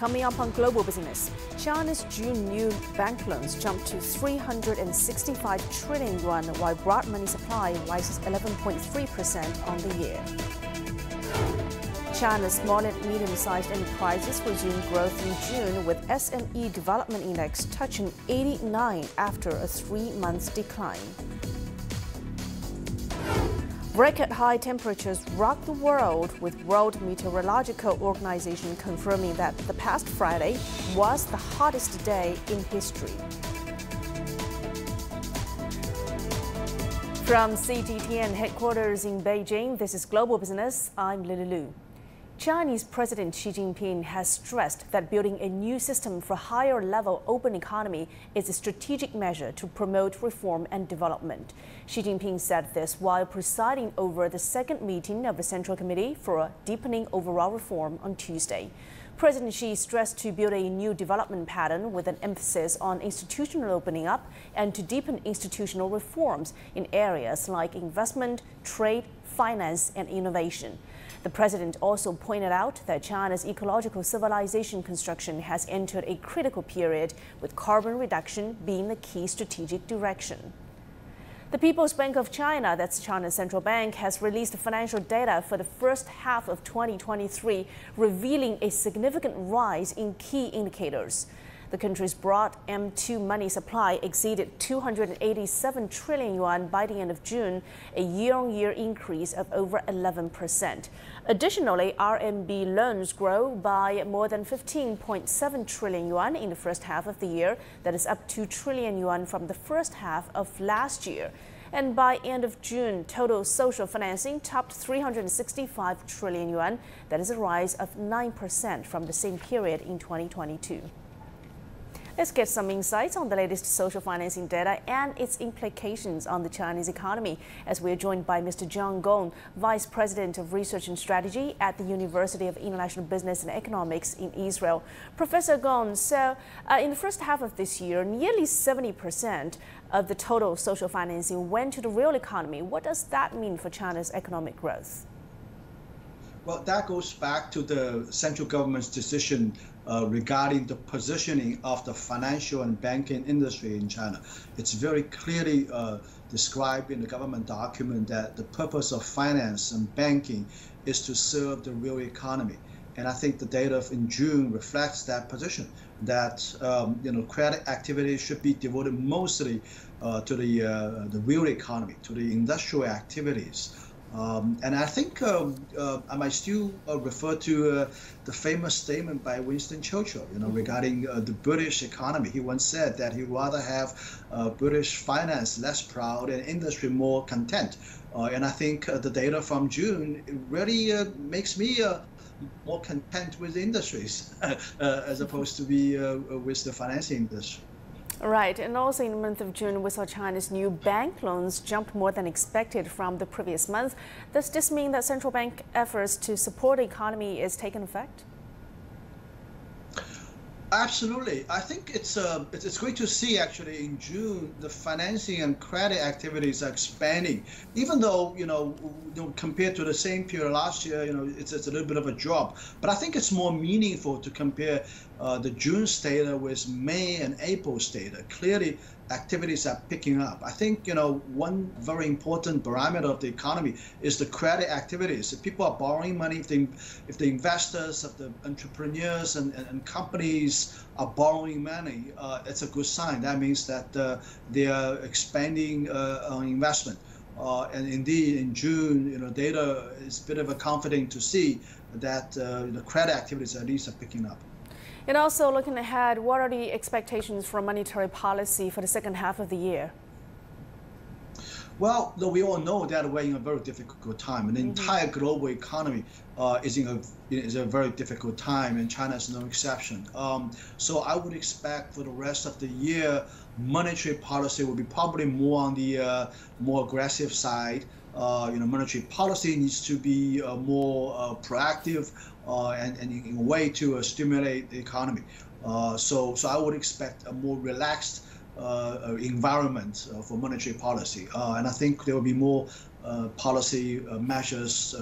Coming up on Global Business, China's June new bank loans jumped to 365 trillion yuan, while broad money supply rises 11.3% on the year. China's small and medium-sized enterprises resumed growth in June, with SME Development Index touching 89 after a 3-month decline. Record high temperatures rocked the world, with World Meteorological Organization confirming that the past Friday was the hottest day in history. From CGTN headquarters in Beijing, this is Global Business. I'm Lily Lu. Chinese President Xi Jinping has stressed that building a new system for higher-level open economy is a strategic measure to promote reform and development. Xi Jinping said this while presiding over the second meeting of the Central Committee for Deepening Overall Reform on Tuesday. President Xi stressed to build a new development pattern with an emphasis on institutional opening up and to deepen institutional reforms in areas like investment, trade, finance, and innovation. The president also pointed out that China's ecological civilization construction has entered a critical period, with carbon reduction being the key strategic direction. The People's Bank of China, that's China's central bank, has released financial data for the first half of 2023, revealing a significant rise in key indicators. The country's broad M2 money supply exceeded 287 trillion yuan by the end of June, a year-on-year increase of over 11%. Additionally, RMB loans grow by more than 15.7 trillion yuan in the first half of the year. That is up 2 trillion yuan from the first half of last year. And by end of June, total social financing topped 365 trillion yuan. That is a rise of 9% from the same period in 2022. Let's get some insights on the latest social financing data and its implications on the Chinese economy, as we are joined by Mr. John Gong, Vice President of Research and Strategy at the University of International Business and Economics in Israel. Professor Gong, so in the first half of this year, nearly 70% of the total social financing went to the real economy. What does that mean for China's economic growth? Well, that goes back to the central government's decision regarding the positioning of the financial and banking industry in China. It's very clearly described in the government document that the purpose of finance and banking is to serve the real economy. And I think the data in June reflects that position, that credit activity should be devoted mostly to the real economy, to the industrial activities. And I think I might still refer to the famous statement by Winston Churchill, regarding the British economy. He once said that he'd rather have British finance less proud and industry more content. And I think the data from June really makes me more content with industries as opposed to be with the financing industry. Right, and also in the month of June, we saw China's new bank loans jumped more than expected from the previous month. Does this mean that central bank efforts to support the economy is taking effect? Absolutely. I think it's great to see actually in June the financing and credit activities are expanding. Even though compared to the same period last year, it's a little bit of a drop. But I think it's more meaningful to compare the June's data with May and April's data. Clearly, activities are picking up. I think one very important barometer of the economy is the credit activities. If people are borrowing money, if the investors, if the entrepreneurs and companies are borrowing money, it's a good sign. That means that they are expanding on investment. And indeed, in June, data is a bit of a comforting to see that the credit activities at least are picking up. And also looking ahead, what are the expectations for monetary policy for the second half of the year? Well, we all know that we're in a very difficult time, and the entire global economy is a very difficult time, and China is no exception. So I would expect for the rest of the year, monetary policy will be probably more on the more aggressive side. Monetary policy needs to be more proactive and in a way to stimulate the economy. So I would expect a more relaxed environment for monetary policy, and I think there will be more policy measures,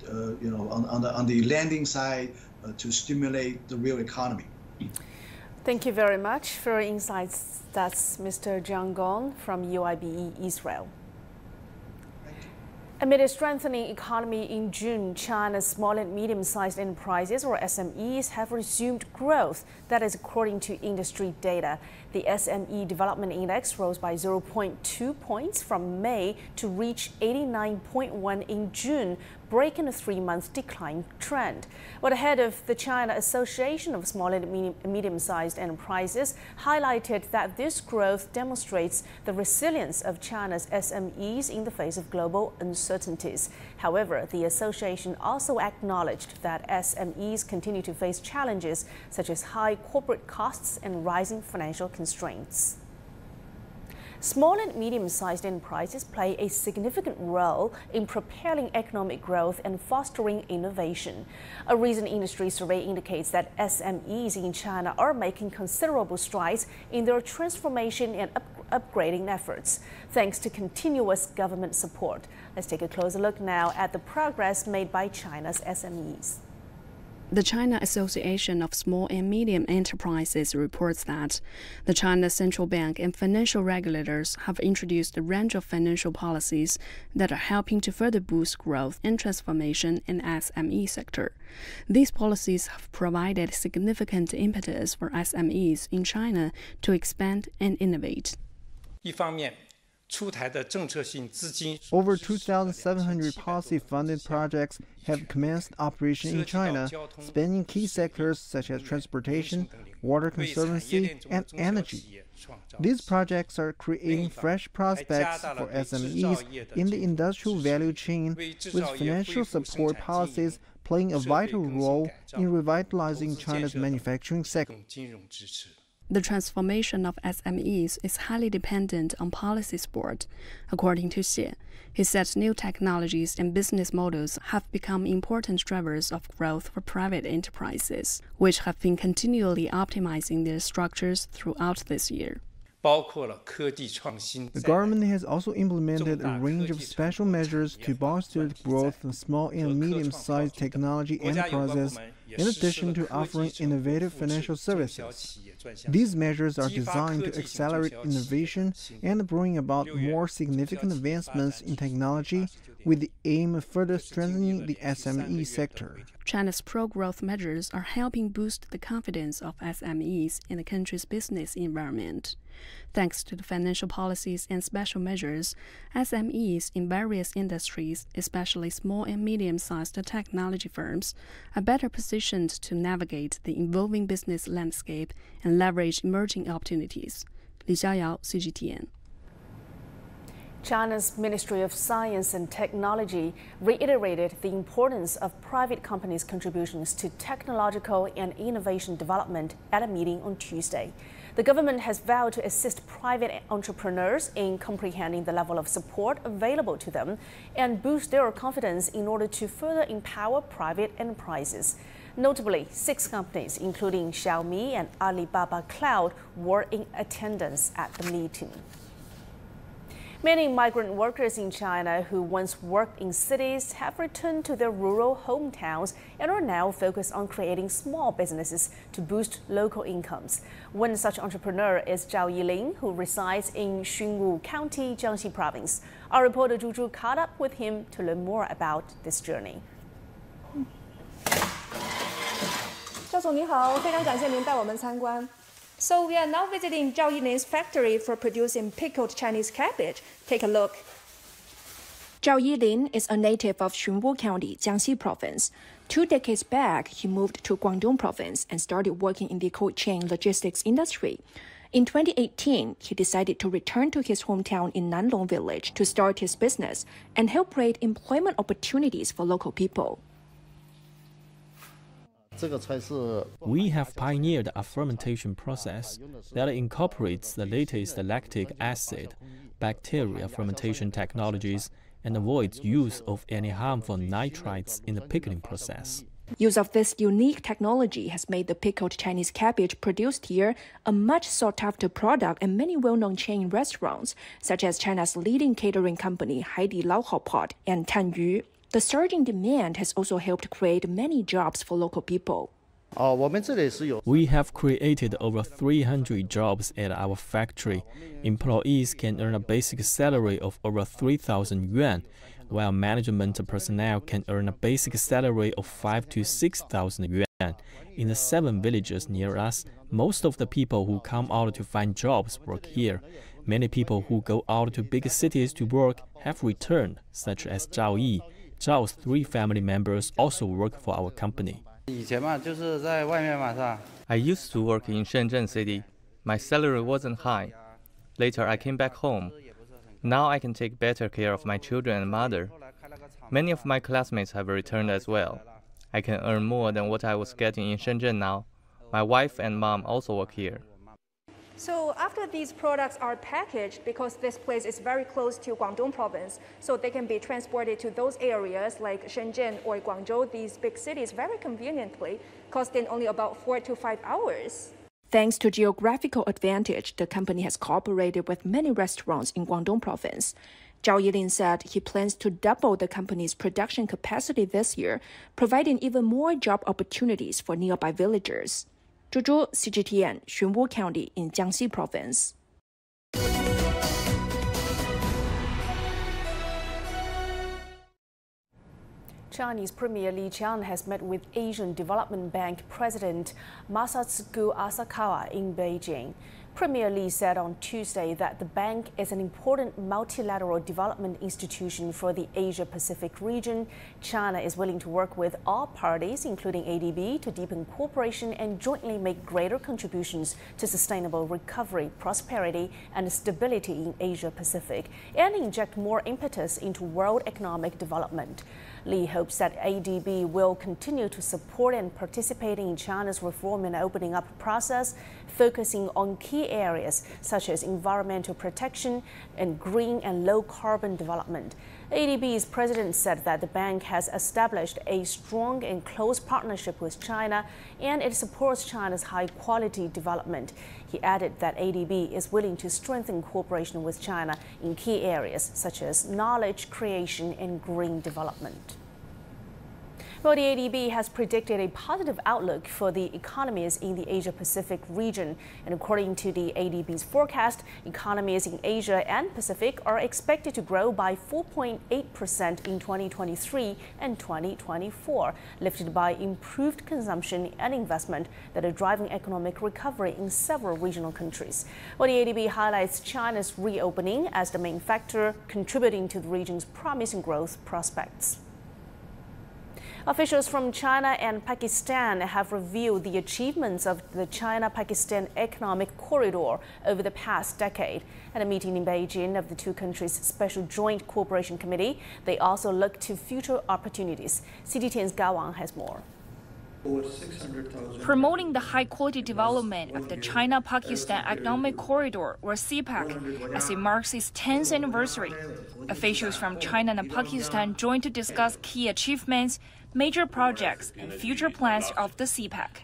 on the lending side to stimulate the real economy. Thank you very much for your insights. That's Mr. Jiang Gong from UIBE Israel. Amid a strengthening economy in June, China's small and medium-sized enterprises, or SMEs, have resumed growth. That is according to industry data. The SME Development Index rose by 0.2 points from May to reach 89.1 in June, breaking a 3-month decline trend. But the head of the China Association of Small and Medium-Sized Enterprises highlighted that this growth demonstrates the resilience of China's SMEs in the face of global uncertainties. However, the association also acknowledged that SMEs continue to face challenges such as high corporate costs and rising financial constraints. Small and medium-sized enterprises play a significant role in propelling economic growth and fostering innovation. A recent industry survey indicates that SMEs in China are making considerable strides in their transformation and upgrading efforts, thanks to continuous government support. Let's take a closer look now at the progress made by China's SMEs. The China Association of Small and Medium Enterprises reports that the China Central Bank and financial regulators have introduced a range of financial policies that are helping to further boost growth and transformation in the SME sector. These policies have provided significant impetus for SMEs in China to expand and innovate. Over 2,700 policy-funded projects have commenced operation in China, spanning key sectors such as transportation, water conservancy, and energy. These projects are creating fresh prospects for SMEs in the industrial value chain, with financial support policies playing a vital role in revitalizing China's manufacturing sector. The transformation of SMEs is highly dependent on policy support. According to Xie, he said new technologies and business models have become important drivers of growth for private enterprises, which have been continually optimizing their structures throughout this year. The government has also implemented a range of special measures to bolster the growth of small and medium-sized technology enterprises, in addition to offering innovative financial services. These measures are designed to accelerate innovation and bring about more significant advancements in technology, with the aim of further strengthening the SME sector. China's pro-growth measures are helping boost the confidence of SMEs in the country's business environment. Thanks to the financial policies and special measures, SMEs in various industries, especially small and medium-sized technology firms, are better positioned to navigate the evolving business landscape and leverage emerging opportunities. Li Xiaoyao, CGTN. China's Ministry of Science and Technology reiterated the importance of private companies' contributions to technological and innovation development at a meeting on Tuesday. The government has vowed to assist private entrepreneurs in comprehending the level of support available to them and boost their confidence in order to further empower private enterprises. Notably, 6 companies, including Xiaomi and Alibaba Cloud, were in attendance at the meeting. Many migrant workers in China who once worked in cities have returned to their rural hometowns and are now focused on creating small businesses to boost local incomes. One such entrepreneur is Zhao Yilin, who resides in Xunwu County, Jiangxi Province. Our reporter Zhu Zhu caught up with him to learn more about this journey. 赵总你好，非常感谢您带我们参观。So we are now visiting Zhao Yilin's factory for producing pickled Chinese cabbage. Take a look. Zhao Yilin is a native of Xunwu County, Jiangxi Province. 2 decades back, he moved to Guangdong Province and started working in the cold chain logistics industry. In 2018, he decided to return to his hometown in Nanlong Village to start his business and help create employment opportunities for local people. We have pioneered a fermentation process that incorporates the latest lactic acid, bacteria fermentation technologies, and avoids use of any harmful nitrites in the pickling process. Use of this unique technology has made the pickled Chinese cabbage produced here a much sought-after product in many well-known chain restaurants, such as China's leading catering company Haidilao Hotpot and Tanyu. The surging demand has also helped create many jobs for local people. We have created over 300 jobs at our factory. Employees can earn a basic salary of over 3,000 yuan, while management personnel can earn a basic salary of 5,000 to 6,000 yuan. In the 7 villages near us, most of the people who come out to find jobs work here. Many people who go out to big cities to work have returned, such as Zhao Yi. Zhao's 3 family members also work for our company. I used to work in Shenzhen City. My salary wasn't high. Later, I came back home. Now I can take better care of my children and mother. Many of my classmates have returned as well. I can earn more than what I was getting in Shenzhen now. My wife and mom also work here. So after these products are packaged, because this place is very close to Guangdong province, so they can be transported to those areas like Shenzhen or Guangzhou, these big cities, very conveniently, costing only about 4 to 5 hours. Thanks to geographical advantage, the company has cooperated with many restaurants in Guangdong province. Zhao Yilin said he plans to double the company's production capacity this year, providing even more job opportunities for nearby villagers. Zhu Zhu, CGTN, Xunwu County in Jiangxi Province. Chinese Premier Li Qiang has met with Asian Development Bank President Masatsugu Asakawa in Beijing. Premier Li said on Tuesday that the bank is an important multilateral development institution for the Asia-Pacific region. China is willing to work with all parties, including ADB, to deepen cooperation and jointly make greater contributions to sustainable recovery, prosperity, and stability in Asia-Pacific, and inject more impetus into world economic development. Li hopes that ADB will continue to support and participate in China's reform and opening up process, focusing on key areas such as environmental protection and green and low carbon development. ADB's president said that the bank has established a strong and close partnership with China and it supports China's high-quality development. He added that ADB is willing to strengthen cooperation with China in key areas such as knowledge creation and green development. Well, the ADB has predicted a positive outlook for the economies in the Asia-Pacific region. And according to the ADB's forecast, economies in Asia and Pacific are expected to grow by 4.8% in 2023 and 2024, lifted by improved consumption and investment that are driving economic recovery in several regional countries. Well, the ADB highlights China's reopening as the main factor contributing to the region's promising growth prospects. Officials from China and Pakistan have reviewed the achievements of the China-Pakistan Economic Corridor over the past decade. At a meeting in Beijing of the two countries' Special Joint Cooperation Committee, they also look to future opportunities. CGTN's Gao Wang has more. Promoting the high-quality development of the China-Pakistan Economic Corridor, or CPEC, as it marks its 10th anniversary. Officials from China and Pakistan joined to discuss key achievements, major projects, and future plans of the CPEC.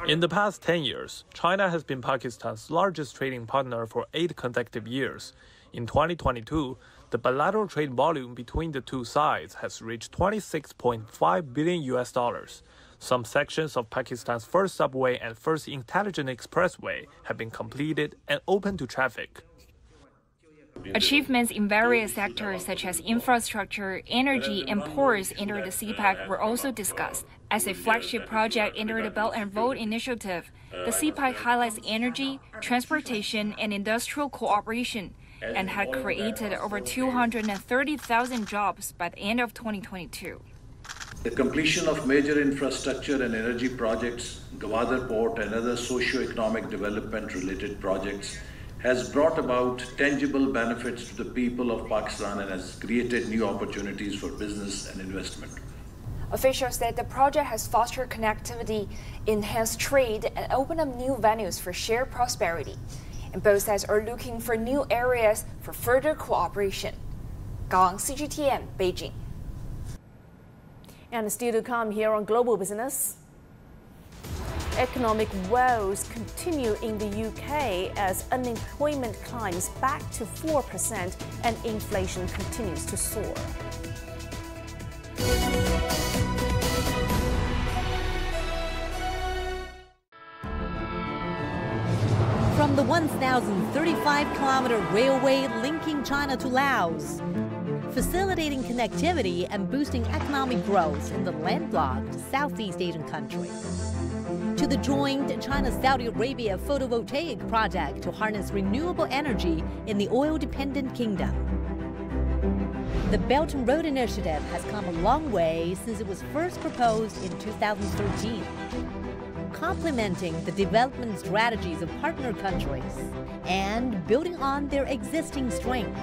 In the past 10 years, China has been Pakistan's largest trading partner for 8 consecutive years. In 2022, the bilateral trade volume between the two sides has reached $26.5 billion. Some sections of Pakistan's first subway and first intelligent expressway have been completed and open to traffic. Achievements in various sectors such as infrastructure, energy, and ports under the CPEC were also discussed. As a flagship project under the Belt and Road Initiative, the CPEC highlights energy, transportation, and industrial cooperation, and had created over 230,000 jobs by the end of 2022. The completion of major infrastructure and energy projects, Gwadar Port and other socio-economic development-related projects has brought about tangible benefits to the people of Pakistan and has created new opportunities for business and investment. Officials said the project has fostered connectivity, enhanced trade, and opened up new venues for shared prosperity. And both sides are looking for new areas for further cooperation. Gao Wang, CGTN, Beijing. And still to come here on Global Business. Economic woes continue in the UK as unemployment climbs back to 4% and inflation continues to soar. From the 1,035-kilometer railway linking China to Laos, facilitating connectivity and boosting economic growth in the landlocked Southeast Asian country, to the joint China-Saudi Arabia photovoltaic project to harness renewable energy in the oil-dependent kingdom. The Belt and Road Initiative has come a long way since it was first proposed in 2013, complementing the development strategies of partner countries and building on their existing strength.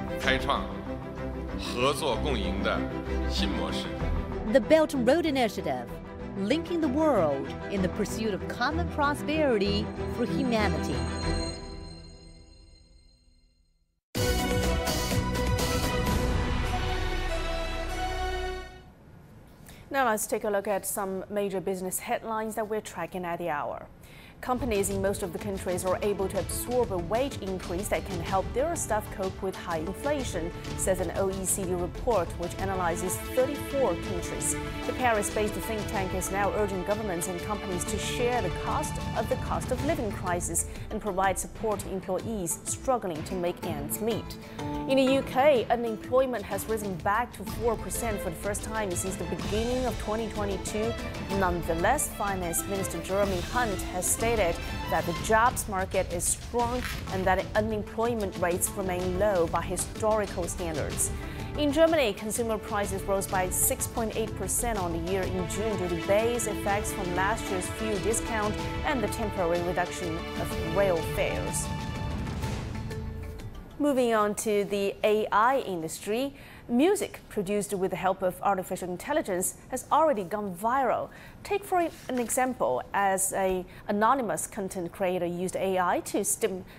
The Belt and Road Initiative, linking the world in the pursuit of common prosperity for humanity. Now let's take a look at some major business headlines that we're tracking at the hour. Companies in most of the countries are able to absorb a wage increase that can help their staff cope with high inflation, says an OECD report which analyzes 34 countries. The Paris-based think tank is now urging governments and companies to share the cost of living crisis and provide support to employees struggling to make ends meet. In the UK, unemployment has risen back to 4% for the first time since the beginning of 2022. Nonetheless, Finance Minister Jeremy Hunt has stated that the jobs market is strong and that unemployment rates remain low by historical standards. In Germany, consumer prices rose by 6.8% on the year in June due to base effects from last year's fuel discount and the temporary reduction of rail fares. Moving on to the AI industry, music produced with the help of artificial intelligence has already gone viral. Take for an example, as an anonymous content creator used AI to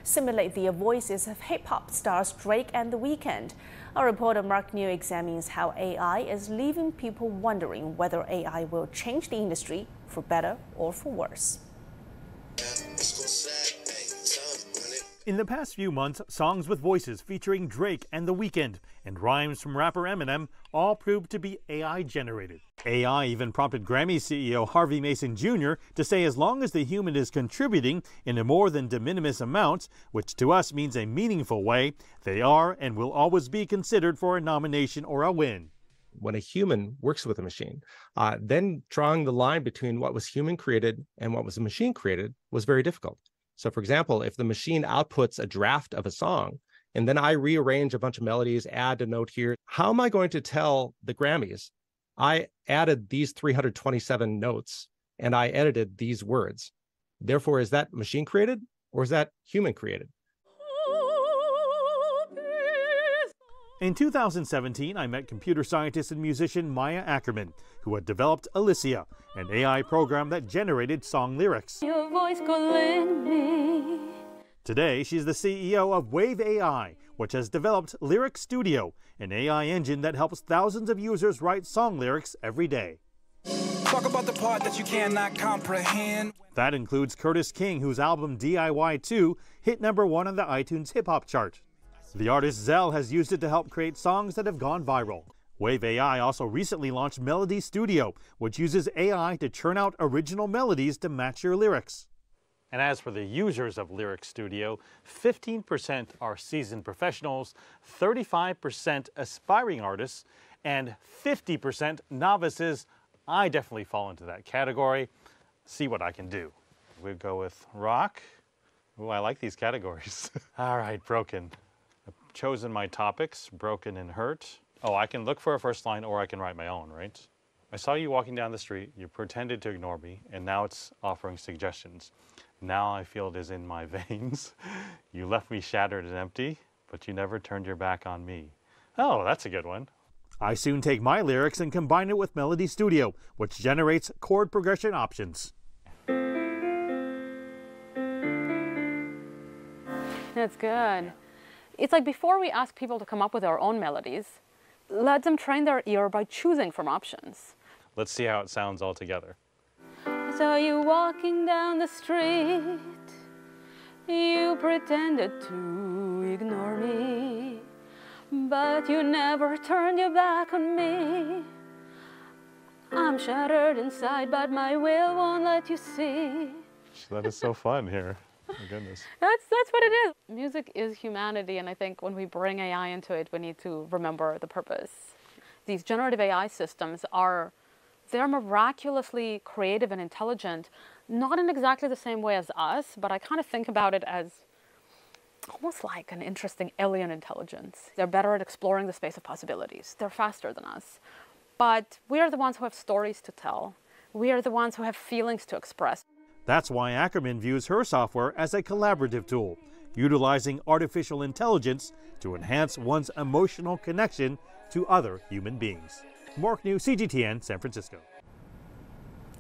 simulate the voices of hip-hop stars Drake and The Weeknd. Our reporter Mark New examines how AI is leaving people wondering whether AI will change the industry for better or for worse. In the past few months, songs with voices featuring Drake and The Weeknd and rhymes from rapper Eminem all proved to be AI-generated. AI even prompted Grammy CEO Harvey Mason Jr. to say as long as the human is contributing in a more than de minimis amount, which to us means a meaningful way, they are and will always be considered for a nomination or a win. When a human works with a machine, then drawing the line between what was human created and what was machine created was very difficult. So for example, if the machine outputs a draft of a song, and then I rearrange a bunch of melodies, add a note here, how am I going to tell the Grammys, I added these 327 notes and I edited these words? Therefore, is that machine created or is that human created? In 2017, I met computer scientist and musician Maya Ackerman, who had developed Alicia, an AI program that generated song lyrics. Your voice calling me. Today, she's the CEO of Wave AI, which has developed Lyric Studio, an AI engine that helps thousands of users write song lyrics every day. Talk about the part that you cannot comprehend. That includes Curtis King, whose album DIY 2 hit #1 on the iTunes hip-hop chart. The artist Zell has used it to help create songs that have gone viral. Wave AI also recently launched Melody Studio, which uses AI to churn out original melodies to match your lyrics. And as for the users of Lyric Studio, 15% are seasoned professionals, 35% aspiring artists, and 50% novices. I definitely fall into that category. See what I can do. We'll go with rock. Ooh, I like these categories. All right, broken. I've chosen my topics, broken and hurt. Oh, I can look for a first line or I can write my own, right? I saw you walking down the street, you pretended to ignore me, and now it's offering suggestions. Now I feel it is in my veins. You left me shattered and empty, but you never turned your back on me. Oh, that's a good one. I soon take my lyrics and combine it with Melody Studio, which generates chord progression options. That's good. It's like before we ask people to come up with their own melodies, let them train their ear by choosing from options. Let's see how it sounds all together. I saw you walking down the street. You pretended to ignore me, but you never turned your back on me. I'm shattered inside, but my will won't let you see. That is so fun here. Oh, my goodness. That's what it is. Music is humanity, and I think when we bring AI into it, we need to remember the purpose. These generative AI systems they're miraculously creative and intelligent, not in exactly the same way as us, but I kind of think about it as almost like an interesting alien intelligence. They're better at exploring the space of possibilities. They're faster than us. But we are the ones who have stories to tell. We are the ones who have feelings to express. That's why Ackerman views her software as a collaborative tool, utilizing artificial intelligence to enhance one's emotional connection to other human beings. Mark New, CGTN, San Francisco.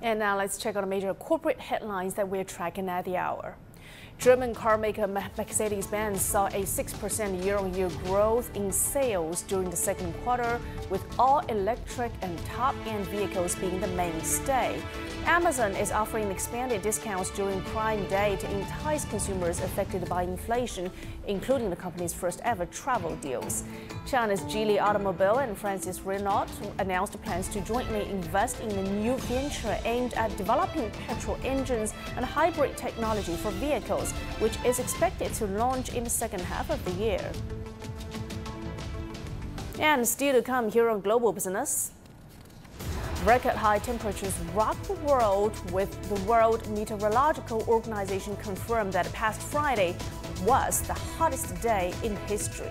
And now let's check out major corporate headlines that we're tracking at the hour. German car maker Mercedes-Benz saw a 6% year-on-year growth in sales during the second quarter, with all electric and top-end vehicles being the mainstay. Amazon is offering expanded discounts during Prime Day to entice consumers affected by inflation, including the company's first-ever travel deals. China's Geely Automobile and France's Renault announced plans to jointly invest in a new venture aimed at developing petrol engines and hybrid technology for vehicles, which is expected to launch in the second half of the year. And still to come here on Global Business. Record high temperatures rock the world, with the World Meteorological Organization confirmed that past Friday was the hottest day in history.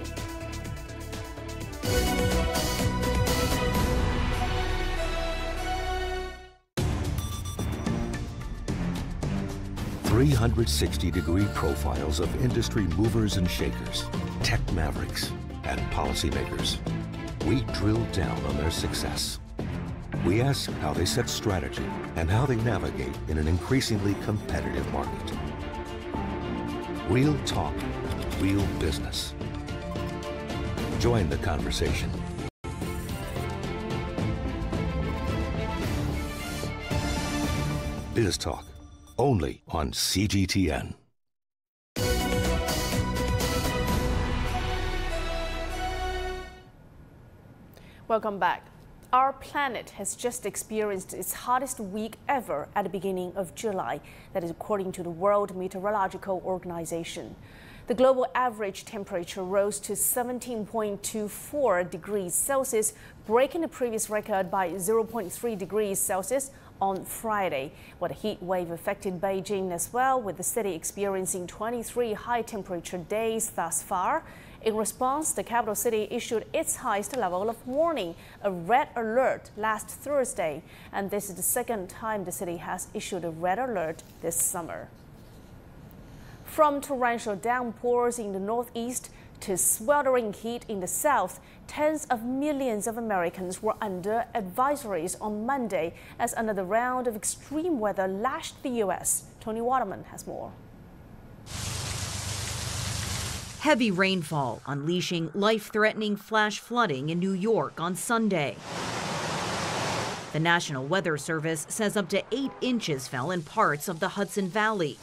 .360-degree profiles of industry movers and shakers, tech mavericks, and policymakers. We drill down on their success. We ask how they set strategy and how they navigate in an increasingly competitive market. Real talk, real business. Join the conversation. Biz Talk, only on CGTN. Welcome back. Our planet has just experienced its hottest week ever at the beginning of July. That is according to the World Meteorological Organization. The global average temperature rose to 17.24 degrees Celsius, breaking the previous record by 0.3 degrees Celsius on Friday. Well, the heat wave affected Beijing as well, with the city experiencing 23 high-temperature days thus far. In response, the capital city issued its highest level of warning, a red alert, last Thursday. And this is the second time the city has issued a red alert this summer. From torrential downpours in the northeast to sweltering heat in the south, tens of millions of Americans were under advisories on Monday as another round of extreme weather lashed the U.S. Tony Waterman has more. Heavy rainfall unleashing life-threatening flash flooding in New York on Sunday. The National Weather Service says up to 8 inches fell in parts of the Hudson Valley.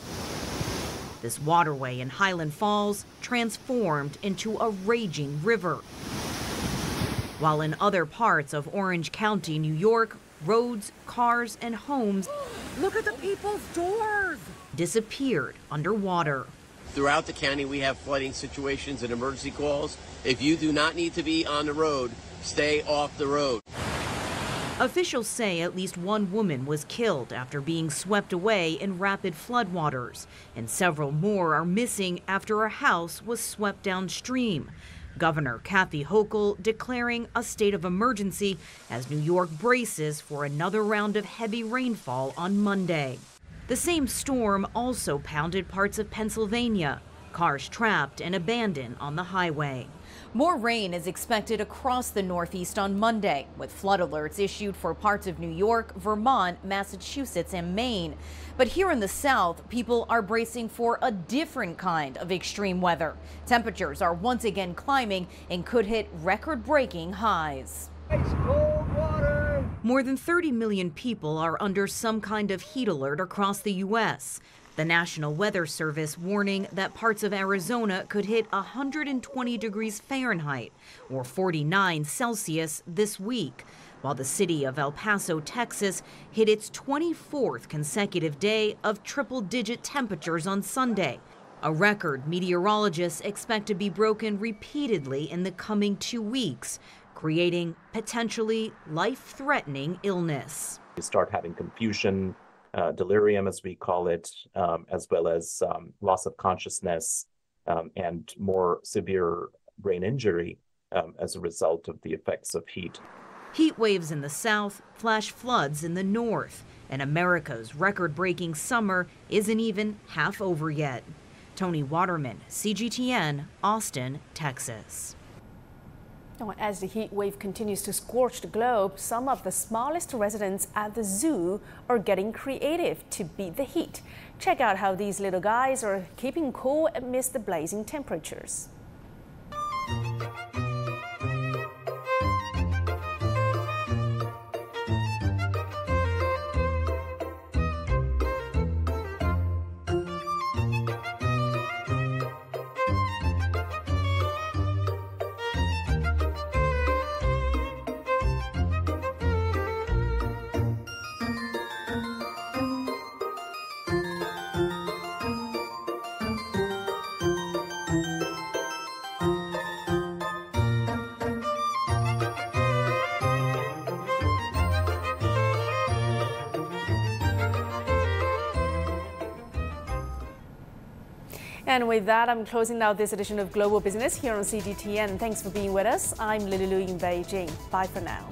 This waterway in Highland Falls transformed into a raging river. While in other parts of Orange County, New York, roads, cars, and homes, look at the people's doors, disappeared underwater. Throughout the county, we have flooding situations and emergency calls. If you do not need to be on the road, stay off the road. Officials say at least one woman was killed after being swept away in rapid floodwaters, and several more are missing after a house was swept downstream. Governor Kathy Hochul declaring a state of emergency as New York braces for another round of heavy rainfall on Monday. The same storm also pounded parts of Pennsylvania, cars trapped and abandoned on the highway. More rain is expected across the Northeast on Monday, with flood alerts issued for parts of New York, Vermont, Massachusetts, and Maine. But here in the South, people are bracing for a different kind of extreme weather. Temperatures are once again climbing and could hit record-breaking highs. Ice cold water. More than 30 million people are under some kind of heat alert across the U.S. The National Weather Service warning that parts of Arizona could hit 120 degrees Fahrenheit or 49 Celsius this week, while the city of El Paso, Texas, hit its 24th consecutive day of triple-digit temperatures on Sunday, a record meteorologists expect to be broken repeatedly in the coming 2 weeks, creating potentially life-threatening illness. You start having confusion, delirium, as we call it, as well as loss of consciousness and more severe brain injury as a result of the effects of heat. Heat waves in the south, flash floods in the north, and America's record-breaking summer isn't even half over yet. Tony Waterman, CGTN, Austin, Texas. As the heat wave continues to scorch the globe, some of the smallest residents at the zoo are getting creative to beat the heat. Check out how these little guys are keeping cool amidst the blazing temperatures. And with that, I'm closing out this edition of Global Business here on CGTN. Thanks for being with us. I'm Lily Lu in Beijing. Bye for now.